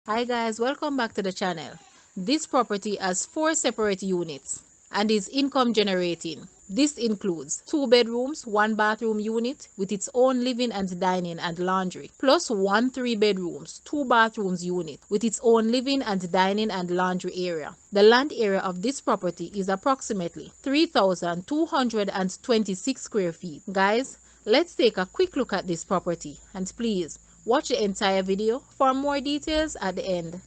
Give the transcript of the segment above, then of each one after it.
Hi guys, welcome back to the channel. This property has 4 separate units and is income generating. This includes 2 bedrooms, 1 bathroom unit with its own living and dining and laundry, plus 1 3 bedrooms, 2 bathrooms unit with its own living and dining and laundry area. The land area of this property is approximately 3,226 square feet. Guys, let's take a quick look at this property and please watch the entire video for more details at the end.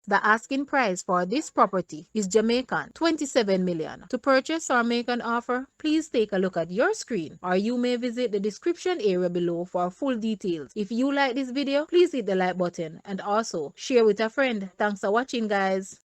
The asking price for this property is Jamaican 27 million. To purchase or make an offer, please take a look at your screen or you may visit the description area below for full details. If you like this video, please hit the like button and also share with a friend. Thanks for watching guys.